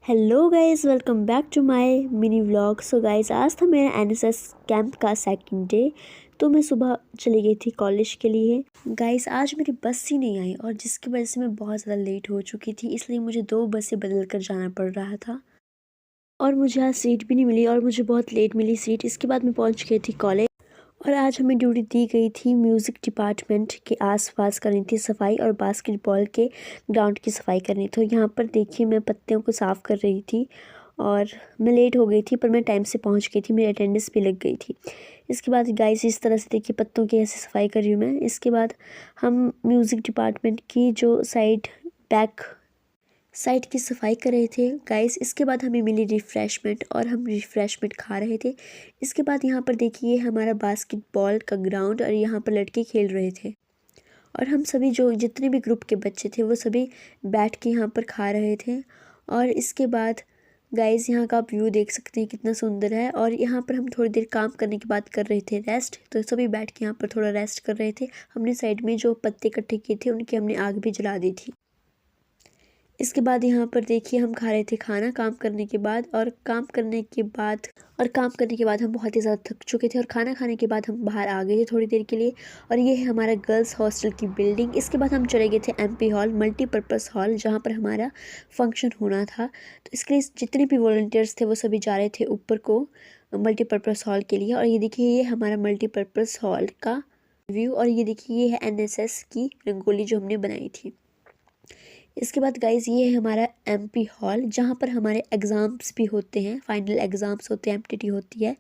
Hello guys, welcome back to my mini vlog. So guys, आज था मेरा NSS camp का सेकंड डे। तो मैं सुबह चली गई थी कॉलेज के लिए। गाइस, आज मेरी बस ही नहीं आई और जिसकी वजह से मैं बहुत ज़्यादा लेट हो चुकी थी, इसलिए मुझे 2 बसें बदल कर जाना पड़ रहा था और मुझे आज सीट भी नहीं मिली और मुझे बहुत लेट मिली सीट। इसके बाद मैं पहुँच गई थी कॉलेज और आज हमें ड्यूटी दी गई थी म्यूज़िक डिपार्टमेंट के आसपास करनी थी सफाई और बास्केटबॉल के ग्राउंड की सफाई करनी। तो यहाँ पर देखिए, मैं पत्तियों को साफ़ कर रही थी और मैं लेट हो गई थी, पर मैं टाइम से पहुँच गई थी, मेरी अटेंडेंस भी लग गई थी। इसके बाद गाइस, इस तरह से देखिए पत्तों की ऐसे सफाई कर रही हूँ मैं। इसके बाद हम म्यूज़िक डिपार्टमेंट की जो बैक साइड की सफाई कर रहे थे गाइस। इसके बाद हमें मिली रिफ़्रेशमेंट और हम रिफ़्रेशमेंट खा रहे थे। इसके बाद यहाँ पर देखिए हमारा बास्केटबॉल का ग्राउंड और यहाँ पर लड़के खेल रहे थे और हम सभी जो जितने भी ग्रुप के बच्चे थे वो सभी बैठ के यहाँ पर खा रहे थे। और इसके बाद गाइस, यहाँ का आप व्यू देख सकते हैं कितना सुंदर है। और यहाँ पर हम थोड़ी देर काम करने के बाद कर रहे थे रेस्ट, तो सभी बैठ के यहाँ पर थोड़ा रेस्ट कर रहे थे। हमने साइड में जो पत्ते इकट्ठे किए थे उनकी हमने आग भी जला दी थी। इसके बाद यहाँ पर देखिए हम खा रहे थे खाना काम करने के बाद। और काम करने के बाद हम बहुत ही ज़्यादा थक चुके थे और खाना खाने के बाद हम बाहर आ गए थे थोड़ी देर के लिए। और ये है हमारा गर्ल्स हॉस्टल की बिल्डिंग। इसके बाद हम चले गए थे एमपी हॉल, मल्टीपर्पज़ हॉल, जहाँ पर हमारा फंक्शन होना था। तो इसके लिए जितने भी वॉलंटियर्स थे वो सभी जा रहे थे ऊपर को मल्टीपर्पज़ हॉल के लिए। और ये देखिए, ये हमारा मल्टीपर्पज़ हॉल का व्यू। और ये देखिए, ये है एनएसएस की रंगोली जो हमने बनाई थी। इसके बाद गाइज़, ये है हमारा एमपी हॉल, जहाँ पर हमारे एग्ज़ाम्स भी होते हैं, फाइनल एग्ज़ाम्स होते हैं, एमटीटी होती है।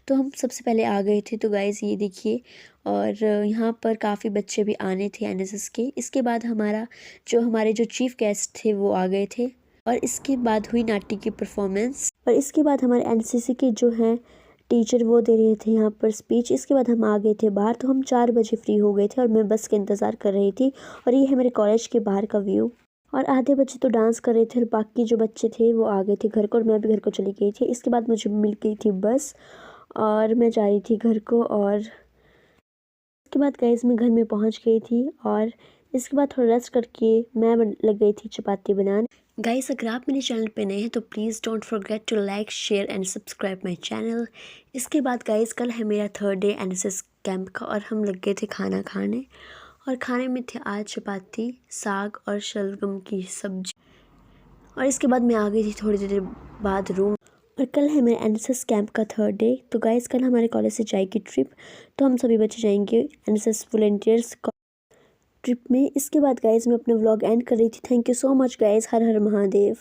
तो हम सबसे पहले आ गए थे। तो गाइज़ ये देखिए, और यहाँ पर काफ़ी बच्चे भी आने थे एनएसएस के। इसके बाद हमारे जो चीफ़ गेस्ट थे वो आ गए थे और इसके बाद हुई नाट्य की परफॉर्मेंस। और इसके बाद हमारे एनसीसी के जो हैं टीचर वो दे रहे थे यहाँ पर स्पीच। इसके बाद हम आ गए थे बाहर। तो हम 4 बजे फ्री हो गए थे और मैं बस का इंतज़ार कर रही थी। और ये है मेरे कॉलेज के बाहर का व्यू। और आधे बच्चे तो डांस कर रहे थे और बाकी जो बच्चे थे वो आ गए थे घर को और मैं भी घर को चली गई थी। इसके बाद मुझे मिल गई थी बस और मैं जा रही थी घर को। और इसके बाद गाइस, मैं घर में पहुंच गई थी और इसके बाद थोड़ा रेस्ट करके मैं लग गई थी चपाती बनाने। गाइस, अगर आप मेरे चैनल पे नए हैं तो please don't forget to like, share and subscribe my channel. इसके बाद गाइस, कल है मेरा 3rd डे एनएसएस कैंप का और हम लग गए थे खाना खाने। और खाने में थे आज चपाती, साग और शलगम की सब्जी। और इसके बाद मैं आ गई थी थोड़ी देर बाद रूम। और कल है मेरा एनएसएस कैंप का 3rd डे। तो गाइस, कल हमारे कॉलेज से जाएगी ट्रिप, तो हम सभी बच्चे जाएंगे एनएसएस वॉलंटियर्स ट्रिप में। इसके बाद गाइस, मैं अपना व्लॉग एंड कर रही थी। Thank you so much guys. Her her Mahadev.